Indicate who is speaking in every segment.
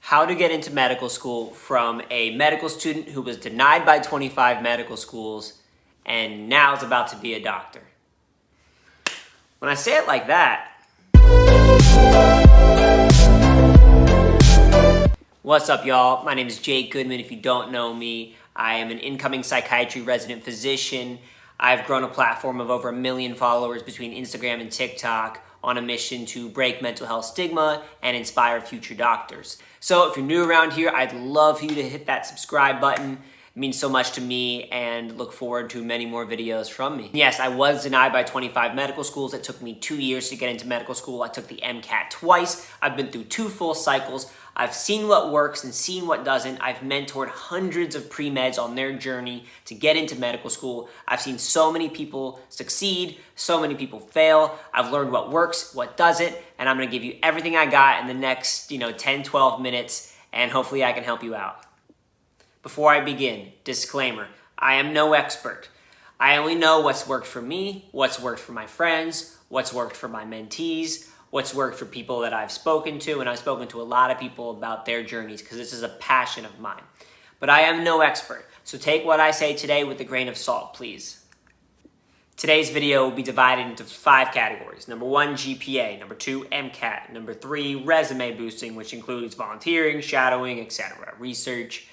Speaker 1: how to get into medical school from a medical student who was denied by 25 medical schools and now is about to be a doctor. When I say it like that, what's up, y'all? My name is Goodman. If you don't know me, I am an incoming psychiatry resident physician. I've grown a platform of over 1 million followers between Instagram and TikTok on a mission to break mental health stigma and inspire future doctors. So if you're new around here, I'd love for you to hit that subscribe button. It means so much to me, and look forward to many more videos from me. Yes, I was denied by 25 medical schools. It took me 2 years to get into medical school. I took the MCAT twice. I've been through 2 full cycles. I've seen what works and seen what doesn't. I've mentored hundreds of pre-meds on their journey to get into medical school. I've seen so many people succeed, so many people fail. I've learned what works, what doesn't, and I'm gonna give you everything I got in the next 10, 12 minutes, and hopefully I can help you out. Before I begin, disclaimer, I am no expert. I only know what's worked for me, what's worked for my friends, what's worked for my mentees, what's worked for people that I've spoken to, and I've spoken to a lot of people about their journeys because this is a passion of mine. But I am no expert, so take what I say today with a grain of salt, please. Today's video will be divided into 5 categories. Number 1, GPA. Number 2, MCAT. Number 3, resume boosting, which includes volunteering, shadowing, etc., research.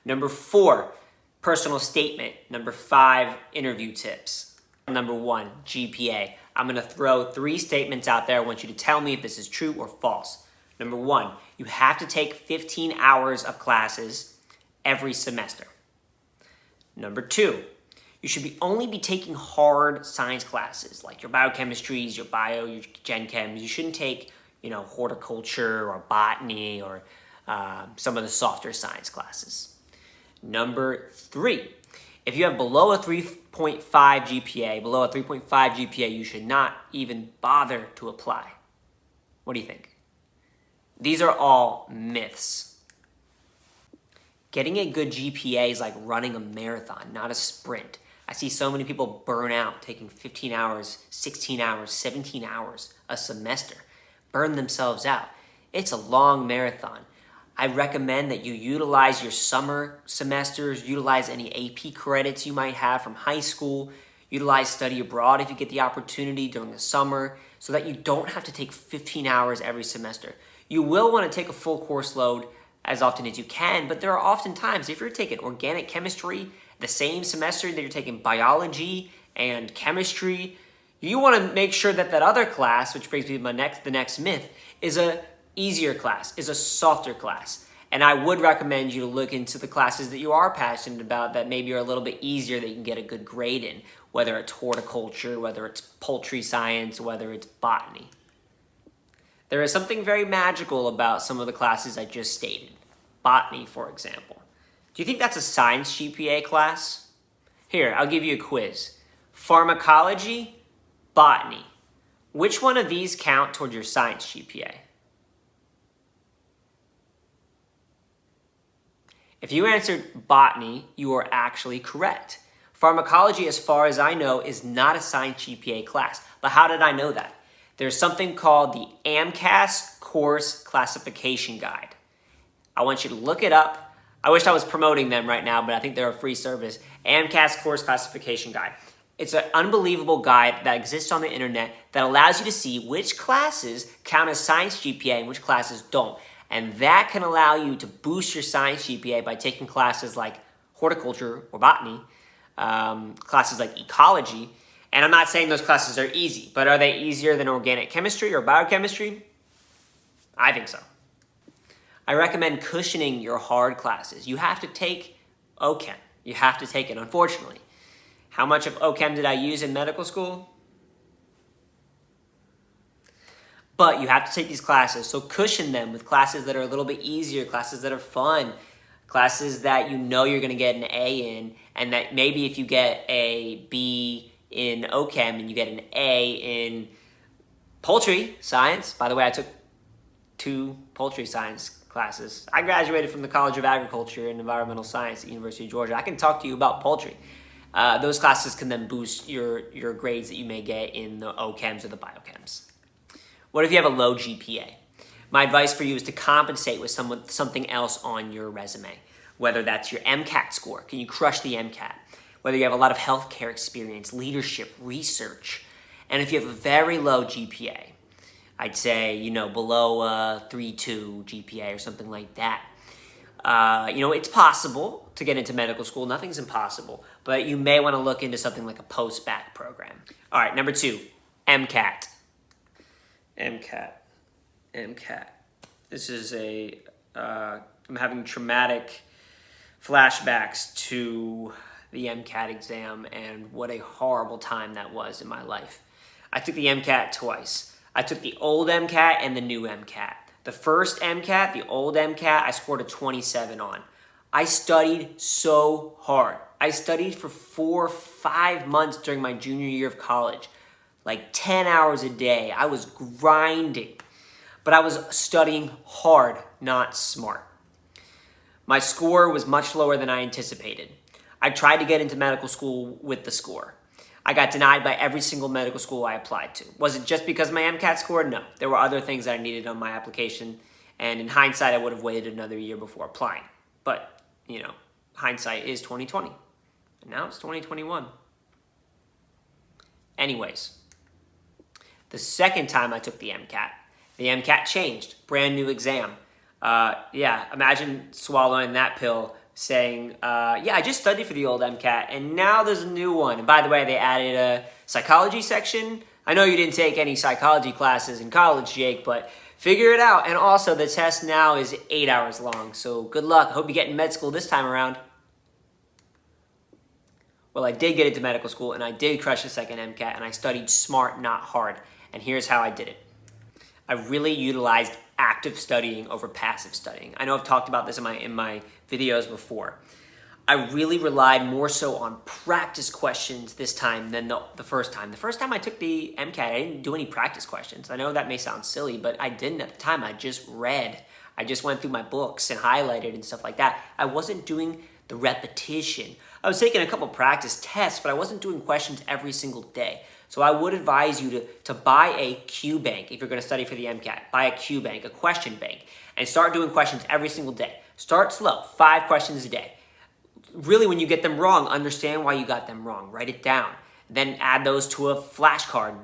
Speaker 1: Number 4, personal statement. Number 5, interview tips. Number 1, GPA. I'm going to throw 3 statements out there. I want you to tell me if this is true or false. Number 1, you have to take 15 hours of classes every semester. Number 2, you should only be taking hard science classes like your biochemistries, your bio, your gen chems. You shouldn't take, horticulture or botany or some of the softer science classes. Number 3, if you have below a 3.5 GPA, you should not even bother to apply. What do you think? These are all myths. Getting a good GPA is like running a marathon, not a sprint. I see so many people burn out taking 15 hours, 16 hours, 17 hours a semester, burn themselves out. It's a long marathon. I recommend that you utilize your summer semesters, utilize any AP credits you might have from high school, utilize study abroad if you get the opportunity during the summer, so that you don't have to take 15 hours every semester. You will want to take a full course load as often as you can, but there are often times if you're taking organic chemistry the same semester that you're taking biology and chemistry, you want to make sure that that other class, which brings me to the next myth, is a easier class, is a softer class. And I would recommend you to look into the classes that you are passionate about that maybe are a little bit easier that you can get a good grade in, whether it's horticulture, whether it's poultry science, whether it's botany. There is something very magical about some of the classes I just stated. Botany, for example. Do you think that's a science GPA class? Here, I'll give you a quiz. Pharmacology, botany. Which one of these count toward your science GPA? If you answered botany, you are actually correct. Pharmacology, as far as I know, is not a science GPA class. But how did I know that? There's something called the MCAT Course Classification Guide. I want you to look it up. I wish I was promoting them right now, but I think they're a free service. MCAT Course Classification Guide. It's an unbelievable guide that exists on the internet that allows you to see which classes count as science GPA and which classes don't. And that can allow you to boost your science GPA by taking classes like horticulture or botany, classes like ecology. And I'm not saying those classes are easy, but are they easier than organic chemistry or biochemistry? I think so. I recommend cushioning your hard classes. You have to take OChem. You have to take it, unfortunately. How much of OChem did I use in medical school? But you have to take these classes, so cushion them with classes that are a little bit easier, classes that are fun, classes that you know you're going to get an A in, and that maybe if you get a B in OChem and you get an A in poultry science. By the way, I took 2 poultry science classes. I graduated from the College of Agriculture and Environmental Science at the University of Georgia. I can talk to you about poultry. Those classes can then boost your grades that you may get in the OChems or the biochems. What if you have a low GPA? My advice for you is to compensate with something else on your resume, whether that's your MCAT score. Can you crush the MCAT? Whether you have a lot of healthcare experience, leadership, research. And if you have a very low GPA, I'd say, below a 3.2 GPA or something like that. It's possible to get into medical school. Nothing's impossible. But you may want to look into something like a post-bac program. All right, number 2, MCAT. MCAT. This is I'm having traumatic flashbacks to the MCAT exam and what a horrible time that was in my life. I took the MCAT twice. I took the old MCAT and the new MCAT. The first MCAT, the old MCAT, I scored a 27 on. I studied so hard. I studied for 4 or 5 months during my junior year of college. Like 10 hours a day. I was grinding. But I was studying hard, not smart. My score was much lower than I anticipated. I tried to get into medical school with the score. I got denied by every single medical school I applied to. Was it just because of my MCAT score? No. There were other things that I needed on my application, and in hindsight, I would have waited another year before applying. But, hindsight is 2020. And now it's 2021. Anyways, the second time I took the MCAT changed. Brand new exam. Imagine swallowing that pill saying, I just studied for the old MCAT, and now there's a new one. And by the way, they added a psychology section. I know you didn't take any psychology classes in college, Jake, but figure it out. And also, the test now is 8 hours long, so good luck. I hope you get in med school this time around. Well, I did get into medical school, and I did crush the second MCAT, and I studied smart, not hard. And here's how I did it. I really utilized active studying over passive studying. I know I've talked about this in my videos before. I really relied more so on practice questions this time than the first time. The first time I took the MCAT, I didn't do any practice questions. I know that may sound silly, but I didn't at the time. I just read. I just went through my books and highlighted and stuff like that. I wasn't doing the repetition. I was taking a couple practice tests, but I wasn't doing questions every single day. So I would advise you to buy a Q bank if you're going to study for the MCAT. Buy a Q bank, a question bank, and start doing questions every single day. Start slow, 5 questions a day. Really, when you get them wrong, understand why you got them wrong. Write it down. Then add those to a flashcard,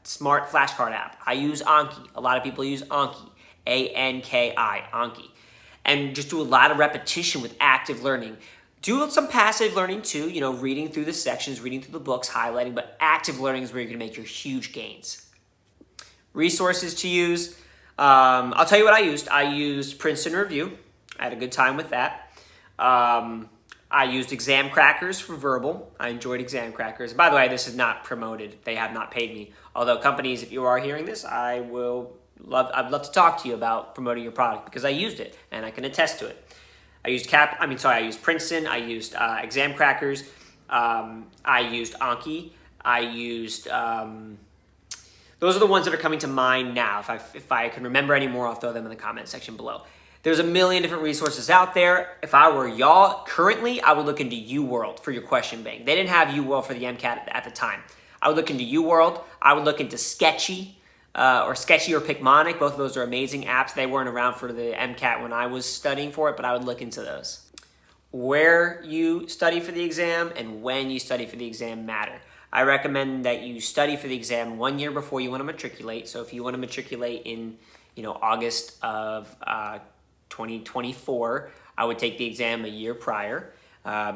Speaker 1: smart flashcard app. I use Anki. A lot of people use Anki, A-N-K-I, Anki. And just do a lot of repetition with active learning. Do some passive learning too, reading through the sections, reading through the books, highlighting, but active learning is where you're going to make your huge gains. Resources to use. I'll tell you what I used. I used Princeton Review. I had a good time with that. I used Exam Crackers for verbal. I enjoyed Exam Crackers. By the way, this is not promoted. They have not paid me. Although companies, if you are hearing this, I'd love to talk to you about promoting your product because I used it and I can attest to it. I used Princeton. I used Exam Crackers. I used Anki. I used, those are the ones that are coming to mind now. If I can remember any more, I'll throw them in the comment section below. There's a million different resources out there. If I were y'all, currently, I would look into UWorld for your question bank. They didn't have UWorld for the MCAT at the time. I would look into UWorld. I would look into Sketchy or Picmonic. Both of those are amazing apps. They weren't around for the MCAT when I was studying for it, but I would look into those. Where you study for the exam and when you study for the exam matter. I recommend that you study for the exam 1 year before you want to matriculate. So if you want to matriculate in, August of 2024, I would take the exam a year prior,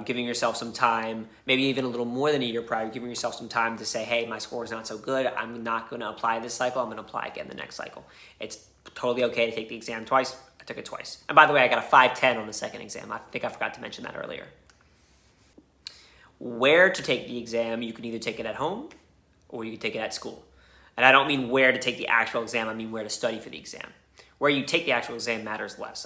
Speaker 1: giving yourself some time, maybe even a little more than a year prior, giving yourself some time to say, hey, my score is not so good. I'm not going to apply this cycle. I'm going to apply again the next cycle. It's totally okay to take the exam twice. I took it twice. And by the way, I got a 5.10 on the second exam. I think I forgot to mention that earlier. Where to take the exam, you can either take it at home or you can take it at school. And I don't mean where to take the actual exam, I mean where to study for the exam. Where you take the actual exam matters less.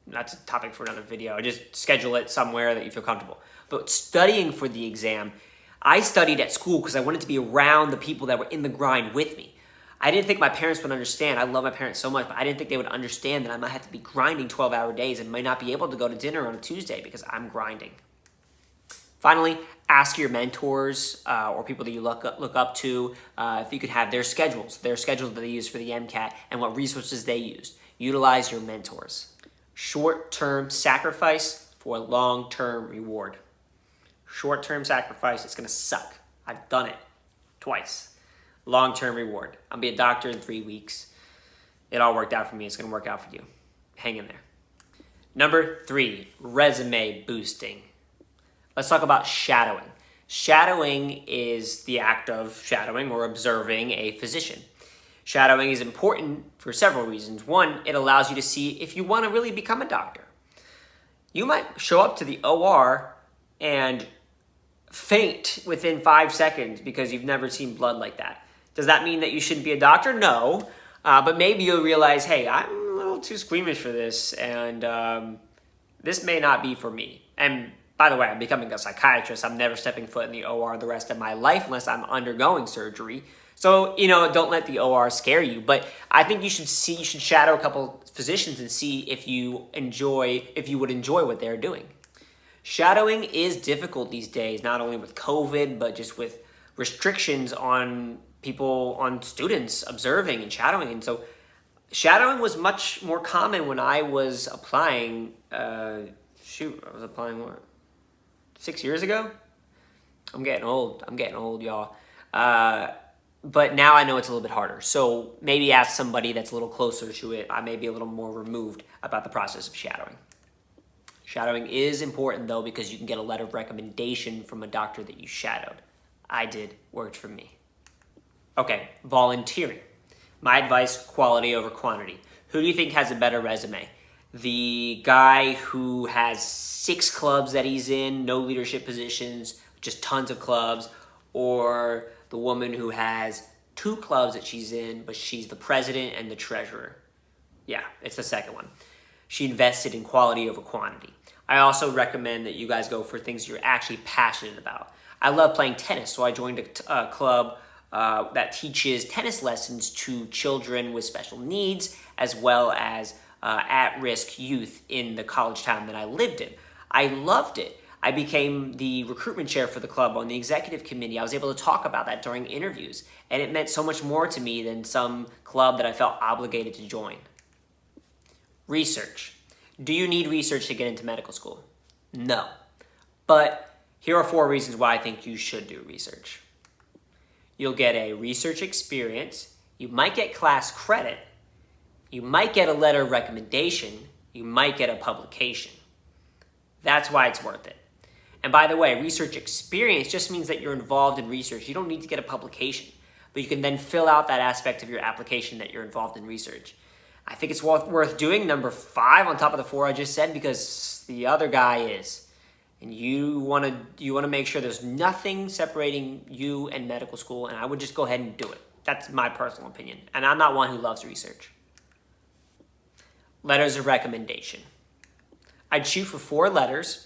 Speaker 1: That's a topic for another video. I just schedule it somewhere that you feel comfortable. But studying for the exam, I studied at school because I wanted to be around the people that were in the grind with me. I didn't think my parents would understand. I love my parents so much, but I didn't think they would understand that I might have to be grinding 12-hour days and might not be able to go to dinner on a Tuesday because I'm grinding. Finally, ask your mentors or people that you look up to if you could have their schedules that they use for the MCAT and what resources they used. Utilize your mentors. Short-term sacrifice for long-term reward. Short-term sacrifice, it's going to suck. I've done it twice. Long-term reward. I'll be a doctor in 3 weeks. It all worked out for me. It's going to work out for you. Hang in there. Number 3, resume boosting. Let's talk about shadowing. Shadowing is the act of shadowing or observing a physician. Shadowing is important for several reasons. One, it allows you to see if you want to really become a doctor. You might show up to the OR and faint within 5 seconds because you've never seen blood like that. Does that mean that you shouldn't be a doctor? No. But maybe you'll realize, hey, I'm a little too squeamish for this, and this may not be for me. And by the way, I'm becoming a psychiatrist. I'm never stepping foot in the OR the rest of my life unless I'm undergoing surgery. So, don't let the OR scare you. But I think you should shadow a couple physicians and see if you would enjoy what they're doing. Shadowing is difficult these days, not only with COVID, but just with restrictions on students observing and shadowing. And so shadowing was much more common when I was applying. I was applying what? 6 years ago? I'm getting old, y'all. But now I know it's a little bit harder. So maybe ask somebody that's a little closer to it. I may be a little more removed about the process of shadowing. Shadowing is important, though, because you can get a letter of recommendation from a doctor that you shadowed. I did. Worked for me. Okay, volunteering. My advice, quality over quantity. Who do you think has a better resume? The guy who has 6 clubs that he's in, no leadership positions, just tons of clubs, or the woman who has 2 clubs that she's in, but she's the president and the treasurer? Yeah, it's the second one. She invested in quality over quantity. I also recommend that you guys go for things you're actually passionate about. I love playing tennis, so I joined a club that teaches tennis lessons to children with special needs, as well as at-risk youth in the college town that I lived in. I loved it. I became the recruitment chair for the club on the executive committee. I was able to talk about that during interviews, and it meant so much more to me than some club that I felt obligated to join. Research. Do you need research to get into medical school? No. But here are 4 reasons why I think you should do research. You'll get a research experience. You might get class credit. You might get a letter of recommendation. You might get a publication. That's why it's worth it. And by the way, research experience just means that you're involved in research. You don't need to get a publication, but you can then fill out that aspect of your application that you're involved in research. I think it's worth doing number 5 on top of the 4 I just said, because the other guy is. And you want to make sure there's nothing separating you and medical school, and I would just go ahead and do it. That's my personal opinion. And I'm not one who loves research. Letters of recommendation. I'd shoot for 4 letters.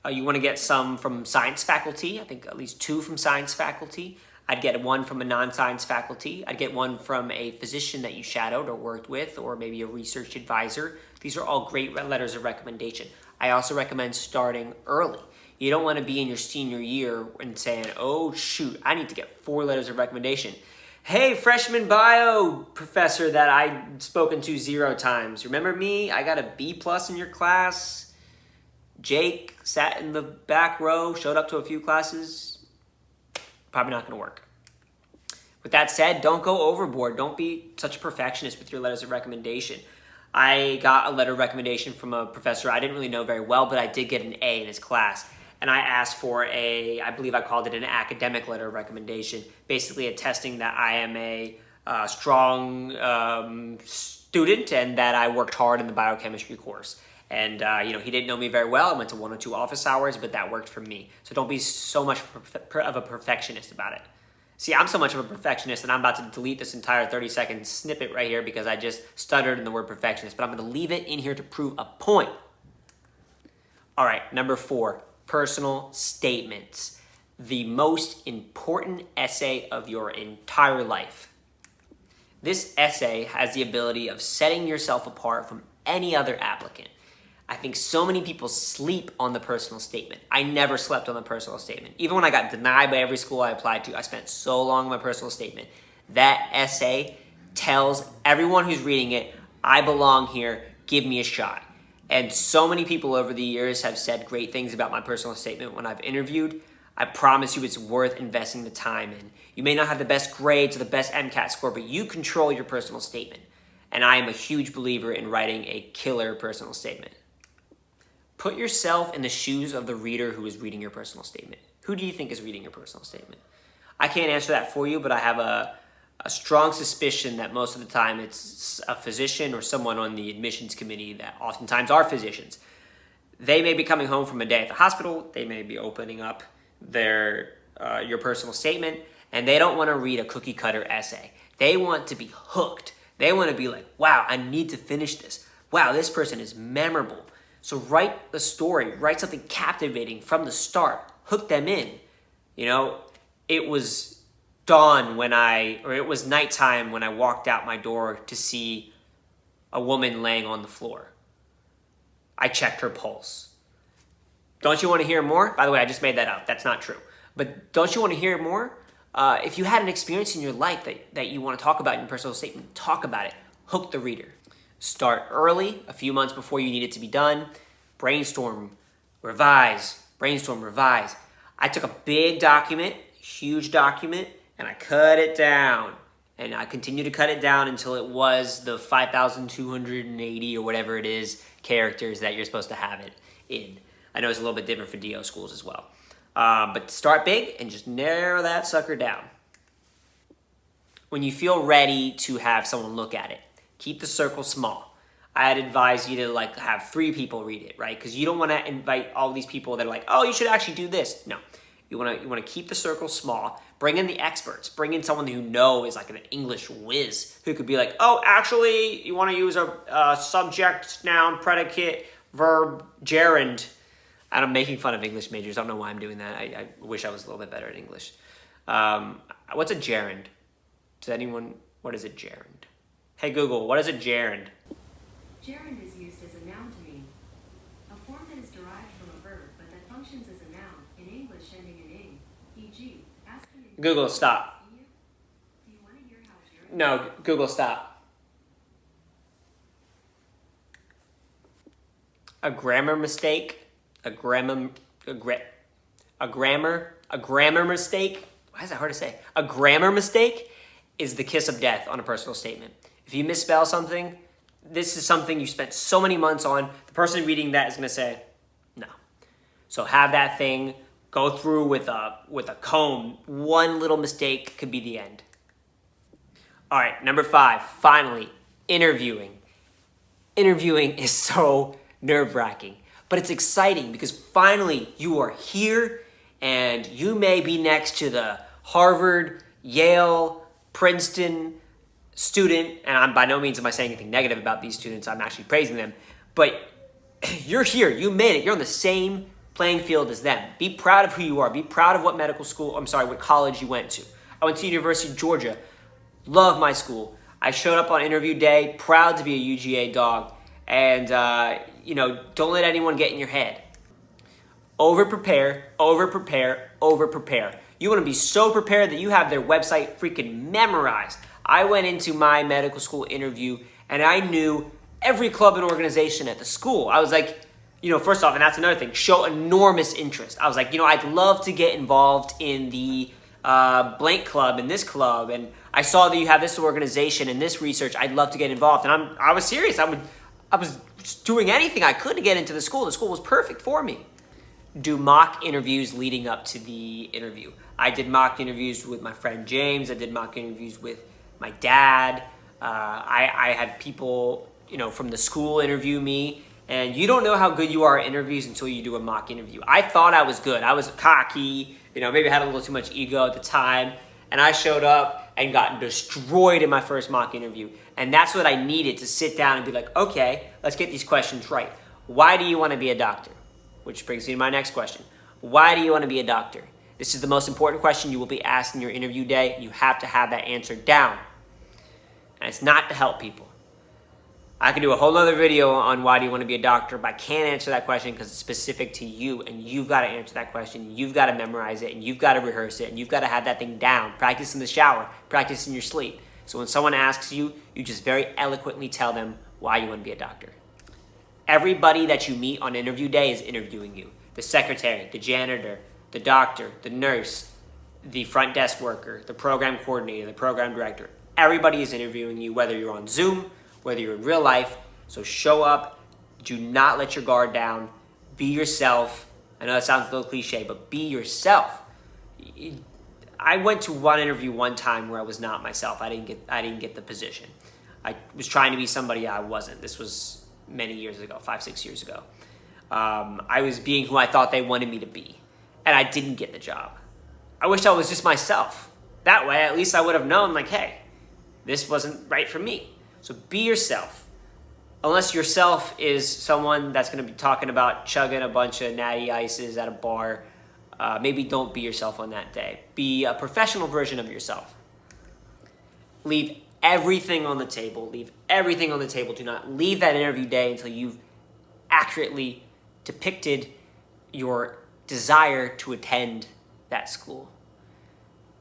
Speaker 1: You want to get some from science faculty. I think at least 2 from science faculty. I'd get 1 from a non-science faculty. I'd get 1 from a physician that you shadowed or worked with, or maybe a research advisor. These are all great letters of recommendation. I also recommend starting early. You don't want to be in your senior year and saying, oh shoot, I need to get 4 letters of recommendation. Hey, freshman bio professor that I'd spoken to 0 times. Remember me? I got a B+ in your class. Jake sat in the back row, showed up to a few classes. Probably not going to work. With that said, don't go overboard. Don't be such a perfectionist with your letters of recommendation. I got a letter of recommendation from a professor I didn't really know very well, but I did get an A in his class. And I asked for I believe I called it an academic letter of recommendation, basically attesting that I am a strong student and that I worked hard in the biochemistry course. And, he didn't know me very well. I went to 1 or 2 office hours, but that worked for me. So don't be so much of a perfectionist about it. See, I'm so much of a perfectionist that I'm about to delete this entire 30-second snippet right here because I just stuttered in the word perfectionist, but I'm going to leave it in here to prove a point. All right, number 4, personal statements. The most important essay of your entire life. This essay has the ability of setting yourself apart from any other applicant. I think so many people sleep on the personal statement. I never slept on the personal statement. Even when I got denied by every school I applied to, I spent so long on my personal statement. That essay tells everyone who's reading it, I belong here, give me a shot. And so many people over the years have said great things about my personal statement when I've interviewed. I promise you it's worth investing the time in. You may not have the best grades or the best MCAT score, but you control your personal statement. And I am a huge believer in writing a killer personal statement. Put yourself in the shoes of the reader who is reading your personal statement. Who do you think is reading your personal statement? I can't answer that for you, but I have a strong suspicion that most of the time it's a physician or someone on the admissions committee that oftentimes are physicians. They may be coming home from a day at the hospital. They may be opening up your personal statement, and they don't want to read a cookie cutter essay. They want to be hooked. They want to be like, wow, I need to finish this. Wow, this person is memorable. So write the story, write something captivating from the start, hook them in. You know, it was it was nighttime when I walked out my door to see a woman laying on the floor. I checked her pulse. Don't you want to hear more? By the way, I just made that up. That's not true. But don't you want to hear more? If you had an experience in your life that you want to talk about in your personal statement, talk about it. Hook the reader. Start early, a few months before you need it to be done. Brainstorm, revise, brainstorm, revise. I took a big document, huge document, and I cut it down. And I continued to cut it down until it was the 5,280 or whatever it is characters that you're supposed to have it in. I know it's a little bit different for DO schools as well. But start big and just narrow that sucker down. When you feel ready to have someone look at it, keep the circle small. I'd advise you to have 3 people read it, right? Because you don't want to invite all these people that are like, oh, you should actually do this. No, you want to keep the circle small. Bring in the experts. Bring in someone who is like an English whiz who could be like, oh, actually, you want to use a subject, noun, predicate, verb, gerund. And I'm making fun of English majors. I don't know why I'm doing that. I wish I was a little bit better at English. What's a gerund? What is a gerund? Hey Google, what is a gerund?
Speaker 2: Gerund is used as a noun to mean a form that is derived from a verb, but that functions as a noun in English ending in ing. E.g., asking.
Speaker 1: Google, stop.
Speaker 2: Do you want to hear how gerund?
Speaker 1: No, Google, stop. A grammar mistake. A grammar mistake. Why is that hard to say? A grammar mistake is the kiss of death on a personal statement. If you misspell something, this is something you spent so many months on. The person reading that is going to say, no. So have that thing go through with a comb. One little mistake could be the end. All right, number 5, finally, interviewing. Interviewing is so nerve-wracking, but it's exciting because finally you are here and you may be next to the Harvard, Yale, Princeton student, and by no means am I saying anything negative about these students, I'm actually praising them, but you're here, you made it, you're on the same playing field as them. Be proud of who you are, be proud of what what college you went to. I went to University of Georgia, love my school. I showed up on interview day, proud to be a UGA dog, and don't let anyone get in your head. Over-prepare, over-prepare, over-prepare. You want to be so prepared that you have their website freaking memorized. I went into my medical school interview and I knew every club and organization at the school. I was like, first off, and that's another thing, show enormous interest. I was like, I'd love to get involved in the blank club and this club, and I saw that you have this organization and this research. I'd love to get involved, and I was serious. I was doing anything I could to get into the school. The school was perfect for me. Do mock interviews leading up to the interview. I did mock interviews with my friend James. I did mock interviews with my dad. I had people, from the school interview me. And you don't know how good you are at interviews until you do a mock interview. I thought I was good. I was cocky. Maybe I had a little too much ego at the time. And I showed up and got destroyed in my first mock interview. And that's what I needed to sit down and be like, okay, let's get these questions right. Why do you want to be a doctor? Which brings me to my next question. Why do you want to be a doctor? This is the most important question you will be asked in your interview day. You have to have that answer down. And it's not to help people. I could do a whole other video on why do you want to be a doctor, but I can't answer that question because it's specific to you, and you've got to answer that question. You've got to memorize it, and you've got to rehearse it, and you've got to have that thing down. Practice in the shower, practice in your sleep. So when someone asks you, you just very eloquently tell them why you want to be a doctor. Everybody that you meet on interview day is interviewing you. The secretary, the janitor, the doctor, the nurse, the front desk worker, the program coordinator, the program director. Everybody is interviewing you, whether you're on Zoom, whether you're in real life. So show up, do not let your guard down, be yourself. I know that sounds a little cliche, but be yourself. I went to one interview one time where I was not myself. I didn't get the position. I was trying to be somebody I wasn't. This was many years ago, 5-6 years ago. I was being who I thought they wanted me to be, and I didn't get the job. I wish I was just myself. That way, at least I would have known, like, hey, this wasn't right for me. So be yourself. Unless yourself is someone that's going to be talking about chugging a bunch of natty ices at a bar, maybe don't be yourself on that day. Be a professional version of yourself. Leave everything on the table. Leave everything on the table. Do not leave that interview day until you've accurately depicted your desire to attend that school.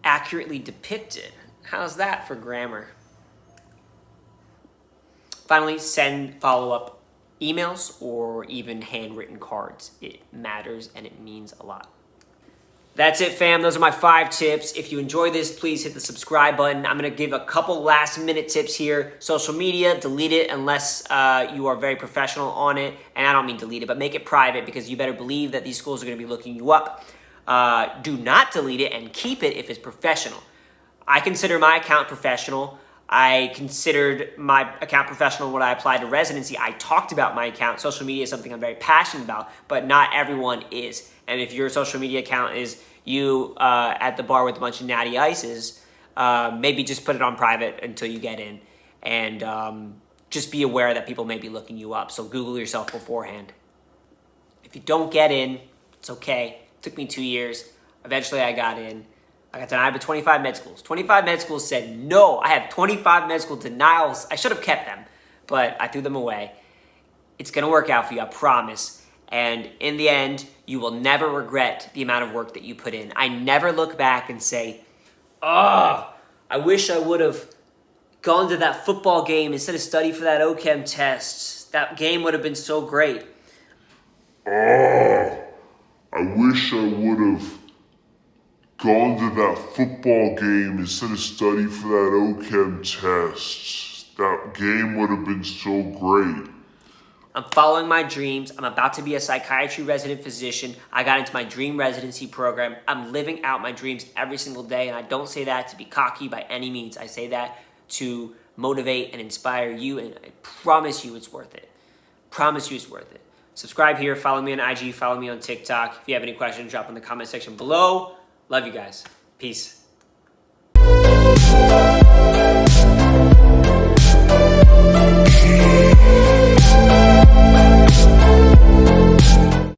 Speaker 1: Accurately depicted. How's that for grammar? Finally, send follow-up emails or even handwritten cards. It matters and it means a lot. That's it, fam. Those are my 5 tips. If you enjoy this, please hit the subscribe button. I'm going to give a couple last-minute tips here. Social media, delete it unless you are very professional on it. And I don't mean delete it, but make it private because you better believe that these schools are going to be looking you up. Do not delete it and keep it if it's professional. I consider my account professional. I considered my account professional when I applied to residency. I talked about my account. Social media is something I'm very passionate about, but not everyone is. And if your social media account is you at the bar with a bunch of natty ices, maybe just put it on private until you get in. And just be aware that people may be looking you up. So Google yourself beforehand. If you don't get in, it's okay. It took me 2 years. Eventually I got in. I got denied by 25 med schools. 25 med schools said no. I have 25 med school denials. I should have kept them, but I threw them away. It's going to work out for you, I promise. And in the end, you will never regret the amount of work that you put in. I never look back and say, oh, I wish I would have gone to that football game instead of studying for that OChem test. That game would have been so great.
Speaker 3: I wish I would have gone to that football game instead of studying for that OChem test. That game would have been so great.
Speaker 1: I'm following my dreams. I'm about to be a psychiatry resident physician. I got into my dream residency program. I'm living out my dreams every single day, and I don't say that to be cocky by any means. I say that to motivate and inspire you, and I promise you it's worth it. Promise you it's worth it. Subscribe here. Follow me on IG. Follow me on TikTok. If you have any questions, drop in the comment section below. Love you guys. Peace.